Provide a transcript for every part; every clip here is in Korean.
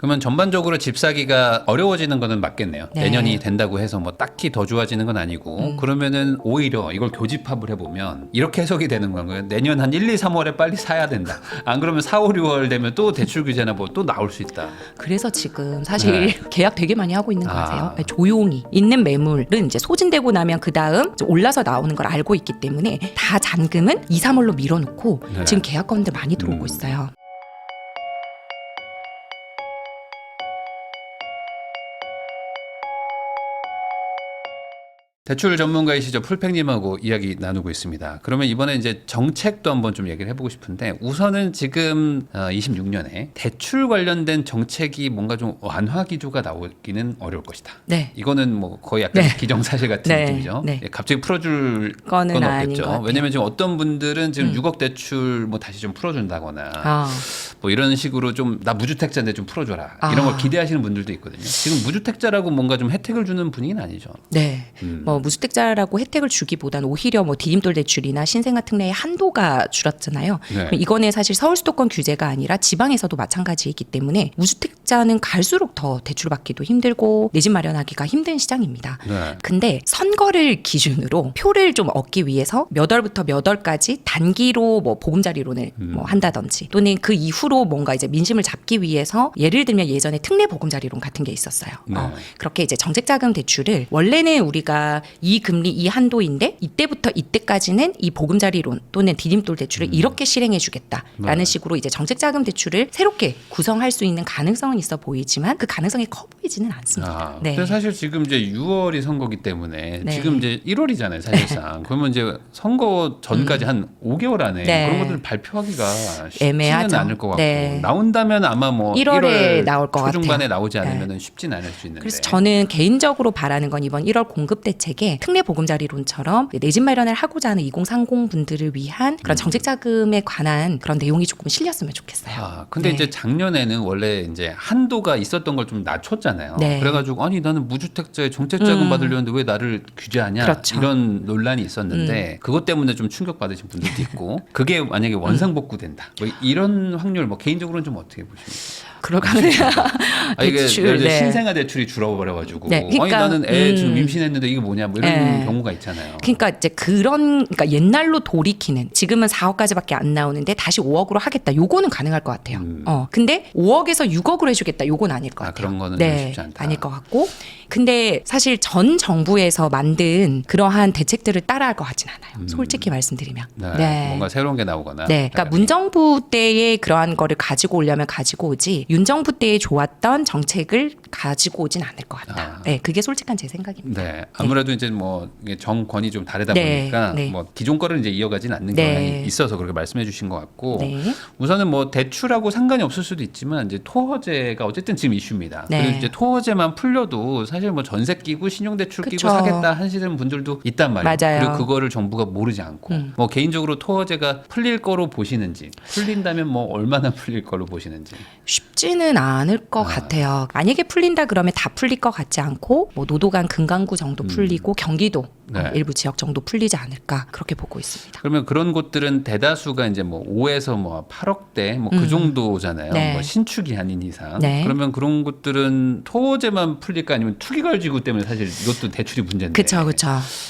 그러면 전반적으로 집 사기가 어려워지는 거는 맞겠네요. 네. 내년이 된다고 해서 뭐 딱히 더 좋아지는 건 아니고 그러면은 오히려 이걸 교집합을 해보면 이렇게 해석이 되는 건가요? 내년 한 1, 2, 3월에 빨리 사야 된다. 안 그러면 4, 5, 6월 되면 또 대출 규제나 뭐 또 나올 수 있다. 그래서 지금 사실 네. 계약 되게 많이 하고 있는 거 아. 아세요? 조용히 있는 매물은 이제 소진되고 나면 그 다음 올라서 나오는 걸 알고 있기 때문에 다 잔금은 2, 3월로 밀어놓고 네. 지금 계약 건들 많이 들어오고 있어요. 대출 전문가이시죠 풀팩님하고 이야기 나누고 있습니다. 그러면 이번에 이제 정책도 한번 좀 얘기를 해보고 싶은데 우선은 지금 26년에 대출 관련된 정책이 뭔가 좀 완화 기조가 나오기는 어려울 것이다. 네. 이거는 뭐 거의 약간 네. 기정사실 같은 네. 느낌이죠. 네. 예, 갑자기 풀어줄 거는 건 아닌 것 없겠죠. 같아요. 왜냐면 지금 어떤 분들은 지금 6억 대출 뭐 다시 좀 풀어준다거나 아. 뭐 이런 식으로 좀 나 무주택자인데 좀 풀어줘라 아. 이런 걸 기대하시는 분들도 있거든요. 지금 무주택자라고 뭔가 좀 혜택을 주는 분위기는 아니죠. 네. 뭐 무주택자라고 혜택을 주기보다는 오히려 뭐 디딤돌 대출이나 신생아 특례의 한도가 줄었잖아요. 네. 이거는 사실 서울 수도권 규제가 아니라 지방에서도 마찬가지이기 때문에 무주택자는 갈수록 더 대출 받기도 힘들고 내 집 마련하기가 힘든 시장입니다. 네. 근데 선거를 기준으로 표를 좀 얻기 위해서 몇 월부터 몇 월까지 단기로 뭐 보금자리론을 뭐 한다든지 또는 그 이후로 뭔가 이제 민심을 잡기 위해서 예를 들면 예전에 특례 보금자리론 같은 게 있었어요. 네. 그렇게 이제 정책자금 대출을 원래는 우리가 이 금리 이 한도인데 이때부터 이때까지는 이 보금자리론 또는 디딤돌 대출을 이렇게 실행해주겠다라는 네. 식으로 이제 정책자금 대출을 새롭게 구성할 수 있는 가능성은 있어 보이지만 그 가능성이 커 보이지는 않습니다. 아, 근데 사실 지금 이제 6월이 선거기 때문에 네. 지금 이제 1월이잖아요, 사실상. 그러면 이제 선거 전까지 한 5개월 안에 네. 그런 것들 발표하기가 쉽지는 애매하죠. 않을 것 같고 네. 나온다면 아마 뭐 1월에 1월 나올 것 초중반에 같아요. 나오지 네. 않으면 쉽진 않을 수 있는데. 그래서 저는 개인적으로 바라는 건 이번 1월 공급 대책에 특례 보금자리론처럼 내 집 마련을 하고자 하는 2030 분들을 위한 그런 정책 자금에 관한 그런 내용이 조금 실렸으면 좋겠어요. 아, 근데 네. 이제 작년에는 원래 이제 한도가 있었던 걸 좀 낮췄잖아요. 네. 그래가지고 아니 나는 무주택자에 정책자금 받으려는데 왜 나를 규제하냐 그렇죠. 이런 논란이 있었는데 그것 때문에 좀 충격 받으신 분들도 있고 그게 만약에 원상복구된다 뭐 이런 확률 뭐 개인적으로는 좀 어떻게 보십니까? 그럴 가능해요. 아, 이게 대출, 예를 들어 네. 신생아 대출이 줄어버려가지고 네, 그러니까, 아니 나는 애 지금 임신했는데 이게 뭐냐 뭐 이런 네. 경우가 있잖아요. 그러니까 이제 그러니까 옛날로 돌이키는 지금은 4억까지밖에 안 나오는데 다시 5억으로 하겠다. 요거는 가능할 것 같아요. 근데 5억에서 6억으로 해주겠다. 요건 아닐 것 아, 같아요. 그런 거는 좀 쉽지 않다. 아닐 것 같고. 근데 사실 전 정부에서 만든 그러한 대책들을 따라할 것 같진 않아요. 솔직히 말씀드리면. 네. 뭔가 새로운 게 나오거나. 네, 그러니까 문정부 때의 그러한 거를 가지고 오려면 가지고 오지 윤정부 때에 좋았던 정책을 가지고 오진 않을 것 같다. 아. 네, 그게 솔직한 제 생각입니다. 네, 아무래도 이제 뭐 이게 정권이 좀 다르다 네, 보니까 네. 뭐 기존 거를 이제 이어가진 않는 네. 경향이 있어서 그렇게 말씀해주신 것 같고 네. 우선은 뭐 대출하고 상관이 없을 수도 있지만 이제 토어제가 어쨌든 지금 이슈입니다. 네. 그리고 이제 토어제만 풀려도 사실 뭐 전세 끼고 신용대출 끼고 그쵸. 사겠다 하시는 분들도 있단 말이에요. 맞아요. 그리고 그거를 정부가 모르지 않고 뭐 개인적으로 토어제가 풀릴 거로 보시는지 풀린다면 뭐 얼마나 풀릴 거로 보시는지. 쉽지는 않을 것 같아요. 만약에 풀린다 그러면 다 풀릴 것 같지 않고 뭐 노도강 금강구 정도 풀리고 경기도 네. 일부 지역 정도 풀리지 않을까 그렇게 보고 있습니다. 그러면 그런 곳들은 대다수가 이제 뭐 5에서 뭐 8억대 뭐 그 정도잖아요. 네. 뭐 신축이 아닌 이상. 네. 그러면 그런 곳들은 토지만 풀릴까 아니면 투기가지구 때문에 사실 이것도 대출이 문제인데. 그렇죠, 그렇죠.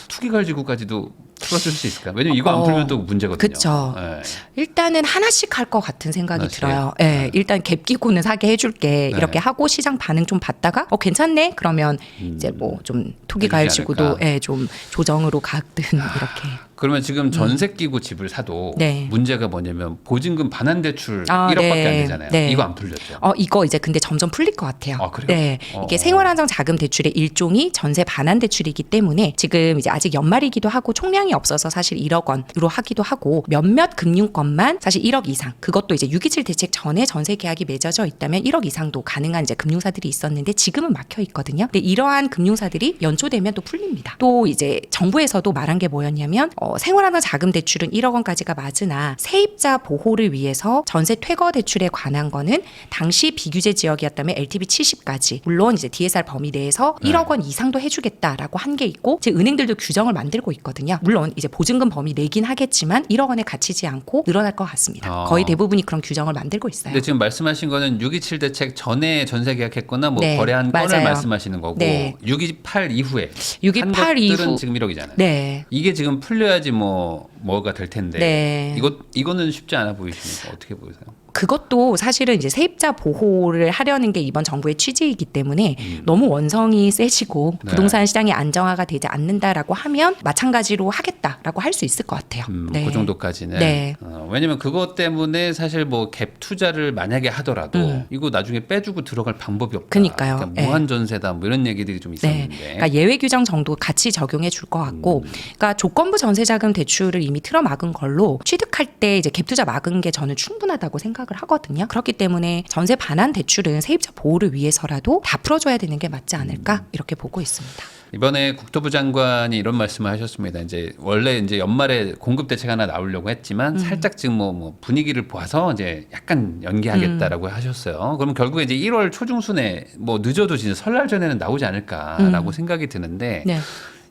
투기가지구까지도 풀어줄 수 있을까? 왜냐면 이거 안 풀면 또 문제거든요. 그쵸. 네. 일단은 하나씩 할 것 같은 생각이 하나씩? 들어요. 네, 일단 갭 끼고는 사게 해줄게. 네. 이렇게 하고 시장 반응 좀 봤다가 괜찮네. 그러면 이제 뭐 좀 투기 해주지 가지고도 않을까? 좀 조정으로 가든 이렇게. 그러면 지금 전세 끼고 집을 사도 네. 문제가 뭐냐면 보증금 반환 대출 아, 1억밖에 네. 안 되잖아요. 네. 이거 안 풀렸죠. 이거 이제 근데 점점 풀릴 것 같아요. 아, 그래요? 네. 이게 생활안정 자금 대출의 일종이 전세 반환 대출이기 때문에 지금 이제 아직 연말이기도 하고 총량이 없어서 사실 1억 원으로 하기도 하고 몇몇 금융권만 사실 1억 이상 그것도 이제 6.27 대책 전에 전세 계약이 맺어져 있다면 1억 이상도 가능한 이제 금융사들이 있었는데 지금은 막혀 있거든요. 근데 이러한 금융사들이 연초되면 또 풀립니다. 또 이제 정부에서도 말한 게 뭐였냐면 생활하는 자금 대출은 1억 원까지가 맞으나 세입자 보호를 위해서 전세 퇴거 대출에 관한 거는 당시 비규제 지역이었다면 LTV 70까지 물론 이제 DSR 범위 내에서 1억 원 이상도 해주겠다라고 한 게 있고 제 은행들도 규정을 만들고 있거든요. 물론 이제 보증금 범위 내긴 하겠지만 1억 원에 갇히지 않고 늘어날 것 같습니다. 거의 대부분이 그런 규정을 만들고 있어요. 근데 지금 말씀하신 거는 627 대책 전에 전세 계약했거나 뭐 네, 거래한 건을 맞아요. 말씀하시는 거고 네. 628 이후에 628 한 것들은 이후 지금 1억이잖아요. 네. 이게 지금 풀려야지 뭐가 될 텐데 네. 이거는 쉽지 않아 보이십니까? 어떻게 보세요? 그것도 사실은 이제 세입자 보호를 하려는 게 이번 정부의 취지이기 때문에 너무 원성이 세지고 네. 부동산 시장이 안정화가 되지 않는다라고 하면 마찬가지로 하겠다라고 할 수 있을 것 같아요. 네. 그 정도까지는. 네. 왜냐면 그것 때문에 사실 뭐 갭 투자를 만약에 하더라도 이거 나중에 빼주고 들어갈 방법이 없다. 그러니까요. 그러니까 네. 무한 전세다 뭐 이런 얘기들이 좀 네. 있었는데. 그러니까 예외 규정 정도 같이 적용해 줄 것 같고, 그러니까 조건부 전세자금 대출을 이미 틀어 막은 걸로 취득할 때 이제 갭 투자 막은 게 저는 충분하다고 생각을 하거든요. 그렇기 때문에 전세 반환 대출은 세입자 보호를 위해서라도 다 풀어줘야 되는 게 맞지 않을까 이렇게 보고 있습니다. 이번에 국토부 장관이 이런 말씀을 하셨습니다. 이제 원래 이제 연말에 공급 대책 하나 나오려고 했지만 살짝 지금 뭐 분위기를 봐서 이제 약간 연기하겠다라고 하셨어요. 그럼 결국에 이제 1월 초중순에 뭐 늦어도 진짜 설날 전에는 나오지 않을까라고 생각이 드는데 네.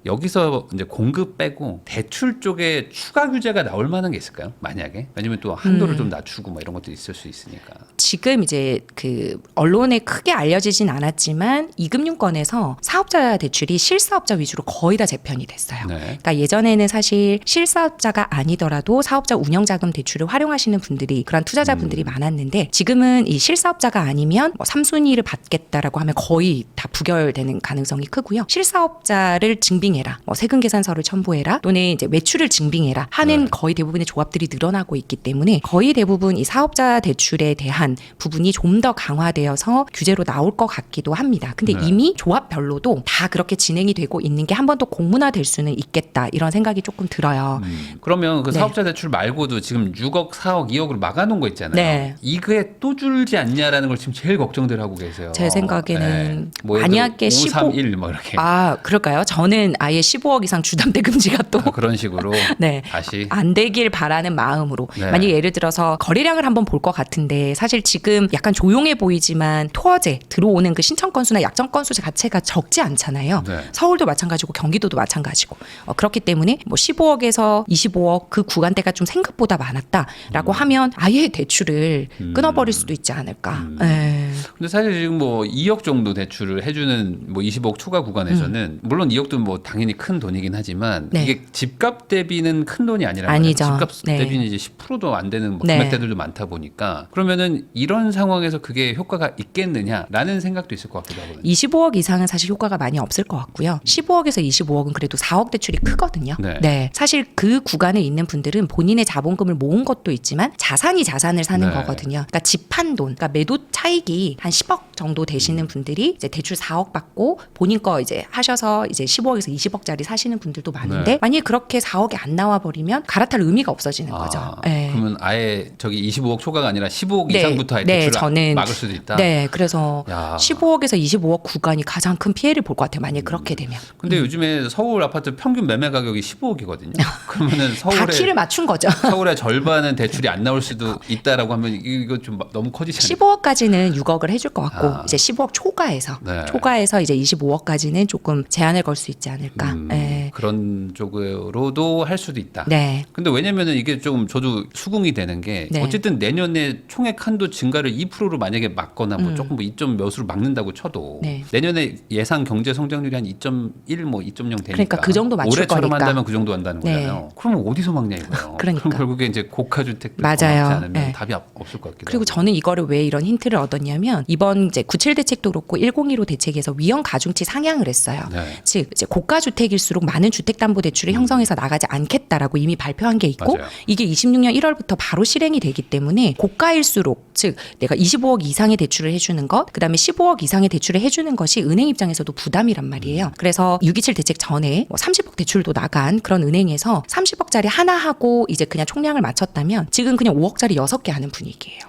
여기서 이제 공급 빼고 대출 쪽에 추가 규제가 나올 만한 게 있을까요? 만약에 왜냐면 또 한도를 좀 낮추고 뭐 이런 것도 있을 수 있으니까. 지금 이제 그 언론에 크게 알려지진 않았지만 이금융권에서 사업자 대출이 실사업자 위주로 거의 다 재편이 됐어요. 네. 그러니까 예전에는 사실 실사업자가 아니더라도 사업자 운영자금 대출을 활용하시는 분들이 그런 투자자분들이 많았는데 지금은 이 실사업자가 아니면 뭐 3순위를 받겠다라고 하면 거의 다 부결되는 가능성이 크고요. 실사업자를 증빙해라, 뭐 세금 계산서를 첨부해라, 또는 이제 매출을 증빙해라 하는 네. 거의 대부분의 조합들이 늘어나고 있기 때문에 거의 대부분 이 사업자 대출에 대한 부분이 좀 더 강화되어서 규제로 나올 것 같기도 합니다. 근데 네. 이미 조합별로도 다 그렇게 진행이 되고 있는 게 한 번 더 공문화될 수는 있겠다 이런 생각이 조금 들어요. 그러면 그 네. 사업자 대출 말고도 지금 6억, 4억, 2억으로 막아놓은 거 있잖아요. 네. 이게 또 줄지 않냐라는 걸 지금 제일 걱정들 하고 계세요. 제 생각에는 네. 뭐 만약에 531 뭐 이렇게 그럴까요? 저는 아예 15억 이상 주담대 금지가 또 그런 식으로 네. 다시 안 되길 바라는 마음으로 네. 만약에 예를 들어서 거래량을 한번 볼 것 같은데 사실 지금 약간 조용해 보이지만 토어제 들어오는 그 신청 건수나 약정 건수 자체가 적지 않잖아요. 네. 서울도 마찬가지고 경기도도 마찬가지고 그렇기 때문에 뭐 15억에서 25억 그 구간대가 좀 생각보다 많았다라고 하면 아예 대출을 끊어버릴 수도 있지 않을까. 네. 근데 사실 지금 뭐 2억 정도 대출을 해주는 뭐 20억 초과 구간에서는 물론 2억도 뭐 당연히 큰 돈이긴 하지만 네. 이게 집값 대비는 큰 돈이 아니라 아니죠. 집값 네. 대비는 이제 10%도 안 되는 뭐 네. 금액대들도 많다 보니까 그러면은 이런 상황에서 그게 효과가 있겠느냐라는 생각도 있을 것 같기도 하거든요. 25억 이상은 사실 효과가 많이 없을 것 같고요. 15억에서 25억은 그래도 4억 대출이 크거든요. 네. 사실 그 구간에 있는 분들은 본인의 자본금을 모은 것도 있지만 자산이 자산을 사는 네. 거거든요. 그러니까 집 한 돈, 그러니까 매도 차익이 한 10억 정도 되시는 분들이 이제 대출 4억 받고 본인 거 이제 하셔서 이제 15억에서 20억짜리 사시는 분들도 많은데 네. 만약에 그렇게 4억이 안 나와 버리면 갈아탈 의미가 없어지는 거죠. 네. 그러면 아예 저기 25억 초과가 아니라 15억 네. 이상부터 아예 네, 대출을 저는 막을 수도 있다. 네, 그래서 야. 15억에서 25억 구간이 가장 큰 피해를 볼 것 같아요. 만약에 그렇게 되면. 근데 요즘에 서울 아파트 평균 매매 가격이 15억이거든요. 그러면은 다 키를 맞춘 거죠. 서울의 절반은 대출이 안 나올 수도 있다라고 하면 이거 좀 너무 커지지 않나요? 15억까지는 6억을 해줄 것 같고 이제 15억 초과해서 네. 초과해서 이제 25억까지는 조금 제한을 걸 수 있지 않을까. 네. 그런 쪽으로도 할 수도 있다. 네. 근데 왜냐면은 이게 좀 저도 수긍이 되는 게 네. 어쨌든 내년에 총액 한도 증가를 2%로 만약에 막거나 뭐 조금 뭐 2점 몇으로 막는다고 쳐도 네. 내년에 예상 경제 성장률이 한 2.1 뭐 2.0 되니까 그러니까 그 정도 맞출 올해처럼 거니까. 한다면 그 정도 한다는 네. 거잖아요. 그러면 어디서 막냐 이거예요. 그러니까. 그럼 결국에 이제 고가 주택들 맞아요. 막지 않으면 네. 답이 없을 것 같기도 그리고 하고. 저는 이거를 왜 이런 힌트를 얻었냐면 이번 이제 97 대책도 그렇고 1015 대책에서 위험 가중치 상향을 했어요. 네. 즉 이제 고가 주택일수록 많은 주택담보대출을 형성해서 나가지 않겠다라고 이미 발표한 게 있고 맞아요. 이게 26년 1월부터 바로 실행이 되기 때문에 고가일수록 즉 내가 25억 이상의 대출을 해주는 것 그다음에 15억 이상의 대출을 해주는 것이 은행 입장에서도 부담이란 말이에요. 그래서 627 대책 전에 뭐 30억 대출도 나간 그런 은행에서 30억짜리 하나 하고 이제 그냥 총량을 맞췄다면 지금 그냥 5억짜리 6개 하는 분위기예요.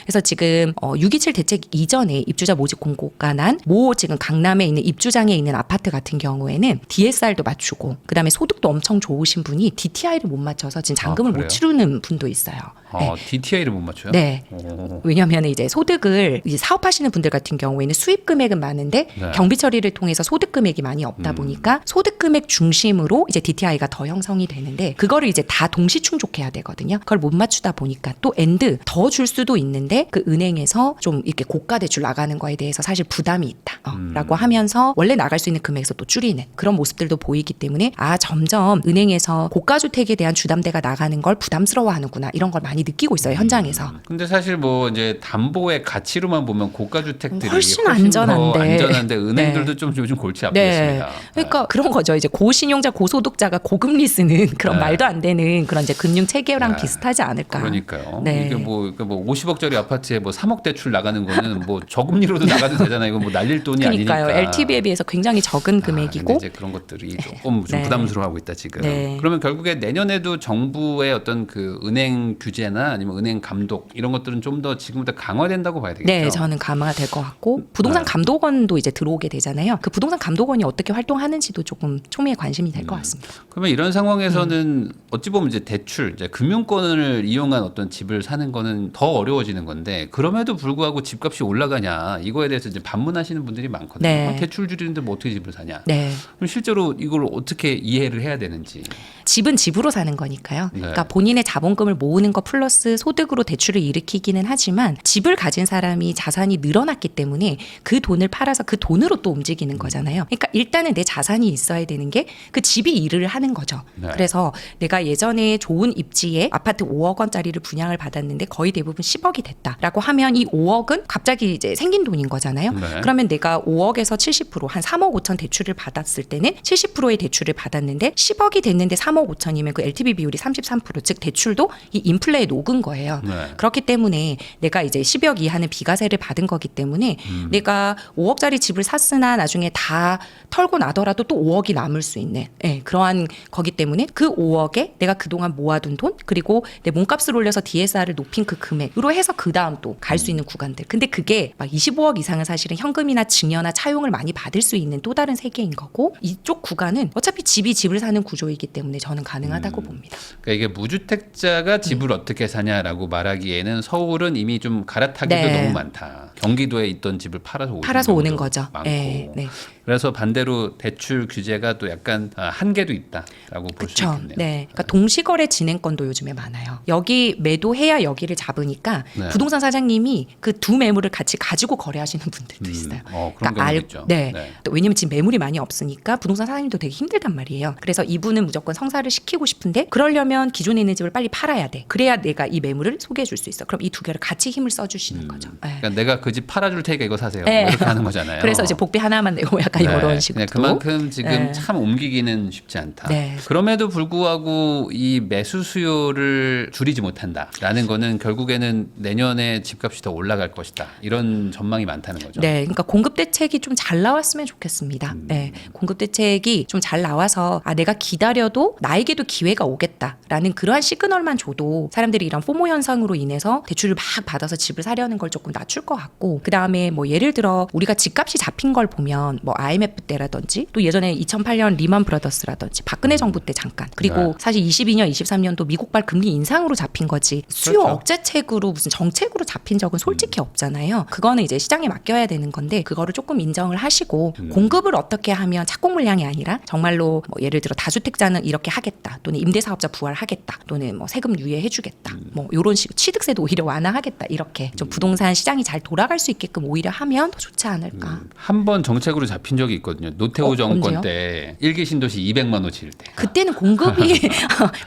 그래서 지금 627 대책 이전에 입주자 모집 공고가 난 모 지금 강남에 있는 입주장에 있는 아파트 같은 경우에는 DSR APR도 맞추고 그다음에 소득도 엄청 좋으신 분이 DTI를 못 맞춰서 지금 잔금을 그래요? 못 치르는 분도 있어요. 네. DTI를 못 맞춰요? 네. 오. 왜냐하면 이제 소득을 이제 사업하시는 분들 같은 경우에는 수입 금액은 많은데 네. 경비 처리를 통해서 소득 금액이 많이 없다 보니까 소득 금액 중심으로 이제 DTI가 더 형성이 되는데 그거를 이제 다 동시 충족해야 되거든요. 그걸 못 맞추다 보니까 또 엔드 더 줄 수도 있는데 그 은행에서 좀 이렇게 고가 대출 나가는 거에 대해서 사실 부담이 있다라고 하면서 원래 나갈 수 있는 금액에서 또 줄이는 그런 모습들도 보이기 때문에 점점 은행에서 고가 주택에 대한 주담대가 나가는 걸 부담스러워하는구나 이런 걸 많이 느끼고 있어요 현장에서. 근데 사실 뭐 이제 담보의 가치로만 보면 고가 주택들이 훨씬 더 안전한데 은행들도 네. 좀 요즘 골치 네. 아프겠습니다. 그러니까 그런 거죠. 이제 고신용자, 고소득자가 고금리 쓰는 그런 네. 말도 안 되는 그런 이제 금융 체계랑 네. 비슷하지 않을까. 그러니까요. 네. 이게 뭐 50억짜리 아파트에 뭐 3억 대출 나가는 거는 뭐 저금리로도 나가도 되잖아요. 이거 뭐 날릴 돈이 그러니까요. 아니니까. LTV에 비해서 굉장히 적은 근데 금액이고. 이제 그런 것들이 조금 좀 네. 부담스러워하고 있다 지금. 네. 그러면 결국에 내년에도 정부의 어떤 그 은행 규제나 아니면 은행 감독 이런 것들은 좀 더 지금보다 강화된다고 봐야 되겠죠. 네, 저는 강화가 될 것 같고 부동산 네. 감독원도 이제 들어오게 되잖아요. 그 부동산 감독원이 어떻게 활동하는지도 조금 초미의 관심이 될 것 같습니다. 그러면 이런 상황에서는 어찌 보면 이제 대출, 이제 금융권을 이용한 어떤 집을 사는 거는 더 어려워지는 건데 그럼에도 불구하고 집값이 올라가냐 이거에 대해서 이제 반문하시는 분들이 많거든요. 네. 대출 줄이는데 뭐 어떻게 집을 사냐. 네. 그럼 실제로 이걸 어떻게 이해를 해야 되는지. 집은 집으로 사는 거니까요. 네. 그러니까 본인의 자본금을 모으는 것 플러스 소득으로 대출을 일으키기는 하지만 집을 가진 사람이 자산이 늘어났기 때문에 그 돈을 팔아서 그 돈으로 또 움직이는 거잖아요. 그러니까 일단은 내 자산이 있어야 되는 게 그 집이 일을 하는 거죠. 네. 그래서 내가 예전에 좋은 입지에 아파트 5억 원짜리를 분양을 받았는데 거의 대부분 10억이 됐다라고 하면 이 5억은 갑자기 이제 생긴 돈인 거잖아요. 네. 그러면 내가 5억에서 70%한 3억 5천 대출을 받았을 때는 70%의 대출을 받았는데 10억이 됐는데 3억 5천이면 그 LTV 비율이 33%즉 대출도 이 인플레에 녹은 거예요. 네. 그렇기 때문에 내가 이제 10억 이하는 비과세를 받은 거기 때문에 내가 5억짜리 집을 샀으나 나중에 다 털고 나더라도 또 5억이 남을 수 있는 그러한 거기 때문에 그 5억에 내가 그동안 모아둔 돈 그리고 내 몸값을 올려서 DSR을 높인 그 금액으로 해서 그 다음 또 갈 수 있는 구간들. 근데 그게 막 25억 이상은 사실은 현금이나 증여나 차용을 많이 받을 수 있는 또 다른 세계인 거고 이쪽 구간은 어차피 집이 집을 사는 구조이기 때문에 저는 가능하다고 봅니다. 그러니까 이게 무주택자가 집을 어떻게 사냐라고 말하기에는 서울은 이미 좀 갈아타기도 네. 너무 많다. 경기도에 있던 집을 팔아서 오는 경우도 거죠. 많고. 네, 네. 그래서 반대로 대출 규제가 또 약간 한계도 있다라고 볼 수 그렇죠. 있겠네요. 네. 그러니까 동시거래 진행권도 요즘에 많아요. 여기 매도해야 여기를 잡으니까 네. 부동산 사장님이 그 두 매물을 같이 가지고 거래하시는 분들도 있어요. 그런 경우도 있죠. 네. 네. 또 왜냐면 지금 매물이 많이 없으니까 부동산 사장님도 되게 힘들단 말이에요. 그래서 이분은 무조건 성사를 시키고 싶은데 그러려면 기존에 있는 집을 빨리 팔아야 돼. 그래야 내가 이 매물을 소개해 줄 수 있어. 그럼 이 두 개를 같이 힘을 써주시는 거죠. 네. 그러니까 내가 그 집 팔아줄 테니까 이거 사세요. 네. 뭐 이렇게 하는 거잖아요. 그래서 이제 복비 하나만 내고 약간 이런 식으로. 그만큼 지금 네. 참 옮기기는 쉽지 않다. 네. 그럼에도 불구하고 이 매수 수요를 줄이지 못한다라는 거는 결국에는 내년에 집값이 더 올라갈 것이다. 이런 전망이 많다는 거죠. 네, 그러니까 공급 대책이 좀 잘 나왔으면 좋겠습니다. 네, 공급 대책이 좀 잘 나와서 내가 기다려도 나에게도 기회가 오겠다라는 그러한 시그널만 줘도 사람들이 이런 포모 현상으로 인해서 대출을 막 받아서 집을 사려는 걸 조금 낮출 것 같고 그 다음에 뭐 예를 들어 우리가 집값이 잡힌 걸 보면 뭐 IMF 때라든지 또 예전에 2008년 리만 브라더스라든지 박근혜 정부 때 잠깐 그리고 네. 사실 22년, 23년도 미국발 금리 인상으로 잡힌 거지 수요 그렇죠. 억제책으로 무슨 정책으로 잡힌 적은 솔직히 없잖아요. 그거는 이제 시장에 맡겨야 되는 건데 그거를 조금 인정을 하시고 공급을 어떻게 하면 착공 물량이 아니라 정말로 뭐 예를 들어 다주택자는 이렇게 하겠다 또는 임대사업자 부활하겠다 또는 뭐 세금 유예해주겠다 뭐 이런 식 취득세도 오히려 완화하겠다 이렇게 좀 부동산 시장이 잘 돌아갈 수 있게끔 오히려 하면 더 좋지 않을까. 한 번 정책으로 잡힌 적이 있거든요. 노태우 정권 언제요? 때 1기 신도시 200만 원 지을 때. 그때는 공급이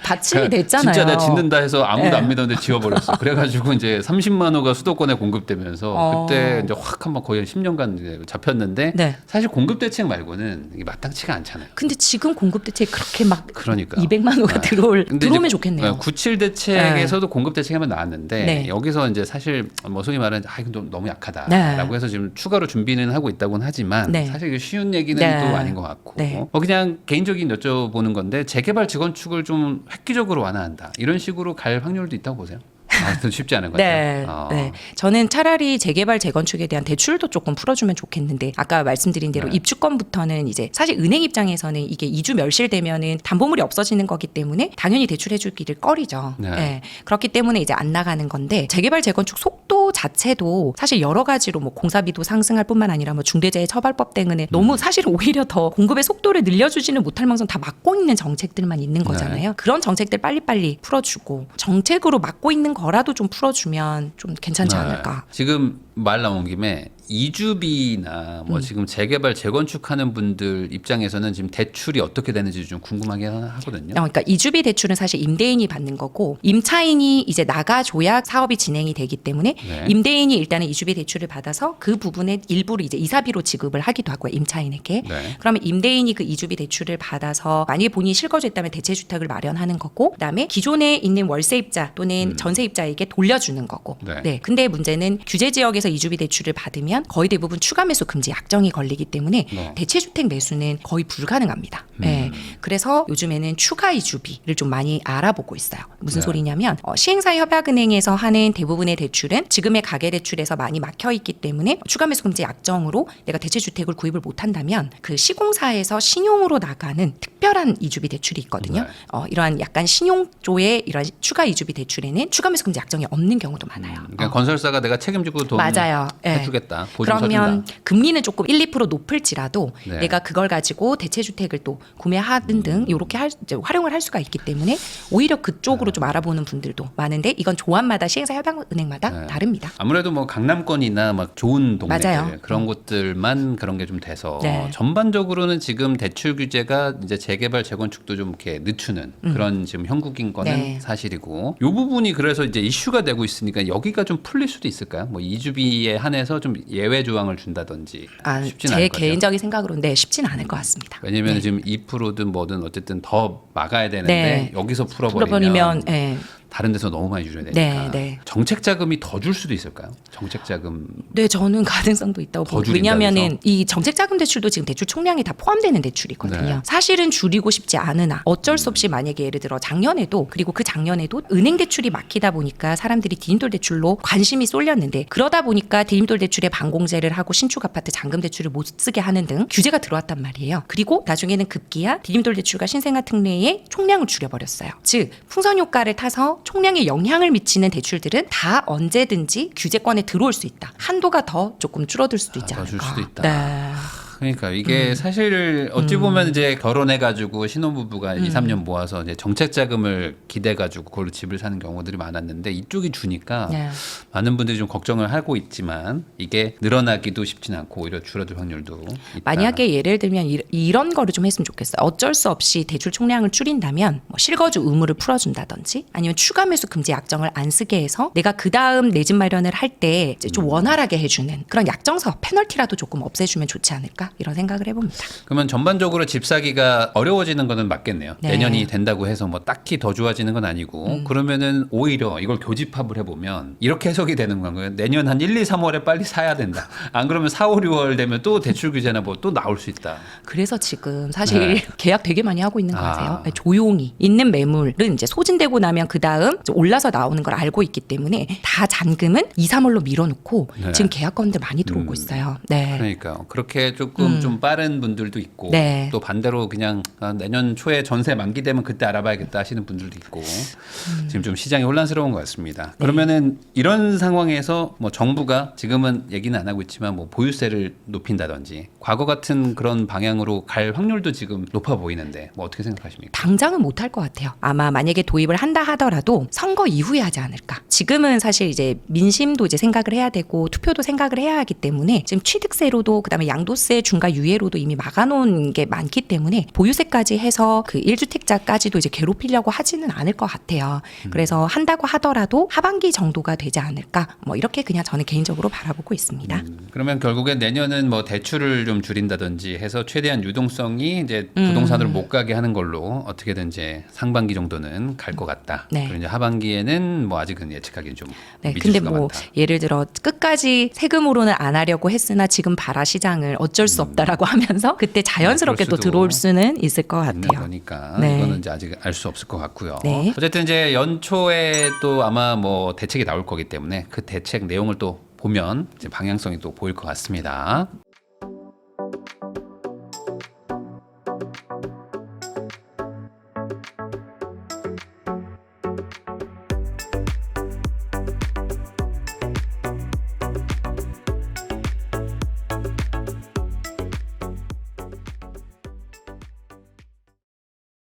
받침이 됐잖아요. 진짜 내가 짓는다 해서 아무도 네. 안 믿었는데 지어버렸어. 그래가지고 이제 30만 호가 수도권에 공급되면서 그때 이제 확 한번 거의 10년간 이제 잡혔는데 네. 사실 공급 대책 말고는 이게 마땅치가 않잖아요. 근데 지금 공급 대책이 그렇게 막 그러니까 200만 호가 네. 근데 들어오면 이제 좋겠네요. 97 대책에서도 공급 대책이 한번 나왔는데 네. 여기서 이제 사실 뭐 소위 말하는 이건 너무 약하다라고 네. 해서 지금 추가로 준비는 하고 있다고는 하지만 네. 사실 이게 쉬운 얘기는 네. 또 아닌 것 같고 네. 그냥 개인적인 여쭤보는 건데 재개발 재건축을 좀 획기적으로 완화한다 이런 식으로 갈 확률도 있다고 보세요? 또 쉽지 않은 것 네, 같아요. 네. 저는 차라리 재개발 재건축에 대한 대출도 조금 풀어주면 좋겠는데 아까 말씀드린 대로 네. 입주권부터는 이제 사실 은행 입장에서는 이게 이주 멸실되면은 담보물이 없어지는 거기 때문에 당연히 대출해주기를 꺼리죠. 네. 네. 그렇기 때문에 이제 안 나가는 건데 재개발 재건축 속도 자체도 사실 여러 가지로 뭐 공사비도 상승할 뿐만 아니라 뭐 중대재해 처벌법 때문에 너무 사실 오히려 더 공급의 속도를 늘려주지는 못할 망정 다 막고 있는 정책들만 있는 거잖아요. 그런 정책들 빨리빨리 풀어주고 정책으로 막고 있는 거라도 좀 풀어주면 좀 괜찮지 네. 않을까. 지금 말 나온 김에 이주비나 뭐 지금 재개발 재건축하는 분들 입장에서는 지금 대출이 어떻게 되는지 좀 궁금하긴 하거든요. 그러니까 이주비 대출은 사실 임대인이 받는 거고 임차인이 이제 나가줘야 사업이 진행이 되기 때문에 네. 임대인이 일단은 이주비 대출을 받아서 그 부분의 일부를 이제 이사비로 지급을 하기도 하고요. 임차인에게. 네. 그러면 임대인이 그 이주비 대출을 받아서 만약에 본인이 실거주했다면 대체주택을 마련하는 거고 그다음에 기존에 있는 월세입자 또는 전세입자에게 돌려주는 거고. 네. 근데 문제는 규제 지역에서 이주비 대출을 받으면 거의 대부분 추가 매수 금지 약정이 걸리기 때문에 대체주택 매수는 거의 불가능합니다. 네. 그래서 요즘에는 추가 이주비를 좀 많이 알아보고 있어요. 무슨 네. 소리냐면 시행사 협약은행에서 하는 대부분의 대출은 지금의 가계대출에서 많이 막혀 있기 때문에 추가 매수 금지 약정으로 내가 대체주택을 구입을 못한다면 그 시공사에서 신용으로 나가는 특별한 이주비 대출이 있거든요. 네. 이러한 약간 신용조의 이런 추가 이주비 대출에는 추가 매수 금지 약정이 없는 경우도 많아요. 그러니까 건설사가 내가 책임지고 돈 맞아요. 예. 해주겠다. 보증 그러면 서준다. 금리는 조금 1, 2% 높을지라도 네. 내가 그걸 가지고 대체주택을 또 구매하든 등 이렇게 이제 활용을 할 수가 있기 때문에 오히려 그쪽으로 좀 알아보는 분들도 많은데 이건 조합마다 시행사 협약은행마다 네. 다릅니다. 아무래도 뭐 강남권이나 막 좋은 동네들 맞아요. 그런 곳들만 그런 게 좀 돼서 네. 전반적으로는 지금 대출 규제가 이제 재개발 재건축도 좀 이렇게 늦추는 그런 지금 형국인 거는 네. 사실이고 이 부분이 그래서 이제 이슈가 되고 있으니까 여기가 좀 풀릴 수도 있을까요? 뭐 이주비에 한해서 좀 예외 조항을 준다든지 쉽지는 제 않을 거죠. 개인적인 생각으로는 네, 쉽지는 않을 것 같습니다. 왜냐면 네. 지금 2%든 뭐든 어쨌든 더 막아야 되는데 네. 여기서 풀어버리면 풀어버리면 네. 다른 데서 너무 많이 줄여야 되니까 네, 네. 정책 자금이 더 줄 수도 있을까요? 정책 자금 네, 저는 가능성도 있다고 더 보고 줄인다 왜냐하면은 이 정책자금 대출도 지금 대출 총량이 다 포함되는 대출이거든요. 네. 사실은 줄이고 싶지 않으나 어쩔 수 없이 만약에 예를 들어 작년에도 그리고 그 작년에도 은행 대출이 막히다 보니까 사람들이 디딤돌 대출로 관심이 쏠렸는데 그러다 보니까 디딤돌 대출에 반공제를 하고 신축 아파트 잔금 대출을 못 쓰게 하는 등 규제가 들어왔단 말이에요. 그리고 나중에는 급기야 디딤돌 대출과 신생아 특례의 총량을 줄여버렸어요. 즉 풍선 효과를 타서 총량에 영향을 미치는 대출들은 다 언제든지 규제권에 들어올 수 있다. 한도가 더 조금 줄어들 수도 있지 더 않을까. 줄 수도 있다. 네. 그러니까 이게 사실 어찌 보면 이제 결혼해가지고 신혼부부가 2, 3년 모아서 이제 정책 자금을 기대가지고 그걸로 집을 사는 경우들이 많았는데 이쪽이 주니까 네. 많은 분들이 좀 걱정을 하고 있지만 이게 늘어나기도 쉽진 않고 오히려 줄어들 확률도 있다. 만약에 예를 들면 이런 거를 좀 했으면 좋겠어요. 어쩔 수 없이 대출 총량을 줄인다면 뭐 실거주 의무를 풀어준다든지 아니면 추가 매수 금지 약정을 안 쓰게 해서 내가 그 다음 내 집 마련을 할 때 좀 원활하게 해주는 그런 약정서 페널티라도 조금 없애주면 좋지 않을까 이런 생각을 해봅니다. 그러면 전반적으로 집 사기가 어려워지는 거는 맞겠네요. 네. 내년이 된다고 해서 뭐 딱히 더 좋아지는 건 아니고 그러면은 오히려 이걸 교집합을 해보면 이렇게 해석이 되는 건가요? 내년 한 1, 2, 3월에 빨리 사야 된다. 안 그러면 4, 5, 6월 되면 또 대출 규제나 뭐 또 나올 수 있다. 그래서 지금 사실 네. 계약 되게 많이 하고 있는 거 아. 아세요? 조용히 있는 매물은 이제 소진되고 나면 그 다음 올라서 나오는 걸 알고 있기 때문에 다 잔금은 2, 3월로 밀어놓고 네. 지금 계약건들 많이 들어오고 있어요. 네. 그러니까 그렇게 조금 좀 빠른 분들도 있고 네. 또 반대로 그냥 내년 초에 전세 만기되면 그때 알아봐야겠다 하시는 분들도 있고 지금 좀 시장이 혼란스러운 것 같습니다. 그러면은 이런 상황에서 뭐 정부가 지금은 얘기는 안 하고 있지만 뭐 보유세를 높인다든지 과거 같은 그런 방향으로 갈 확률도 지금 높아 보이는데 뭐 어떻게 생각하십니까? 당장은 못할 것 같아요. 아마 만약에 도입을 한다 하더라도 선거 이후에 하지 않을까. 지금은 사실 이제 민심도 이제 생각을 해야 되고 투표도 생각을 해야 하기 때문에 지금 취득세로도 그다음에 양도세 중과 유예로도 이미 막아놓은 게 많기 때문에 보유세까지 해서 그 1주택자까지도 이제 괴롭히려고 하지는 않을 것 같아요. 그래서 한다고 하더라도 하반기 정도가 되지 않을까. 뭐 이렇게 그냥 저는 개인적으로 바라보고 있습니다. 그러면 결국엔 내년은 뭐 대출을 좀 줄인다든지 해서 최대한 유동성이 이제 부동산으로 못 가게 하는 걸로 어떻게든지 상반기 정도는 갈 것 같다. 네. 그리고 이제 하반기에는 뭐 아직은 예측하기는 좀 네, 미칠 근데 수가 뭐 많다. 예를 들어 끝까지 세금으로는 안 하려고 했으나 지금 봐라 시장을 어쩔 수 수 없다라고 하면서 그때 자연스럽게 그럴 또 수도 들어올 수는 있을 것 있는 같아요. 거니까 네. 이거는 이제 아직 알 수 없을 것 같고요. 네. 어쨌든 이제 연초에 또 아마 뭐 대책이 나올 거기 때문에 그 대책 내용을 또 보면 이제 방향성이 또 보일 것 같습니다.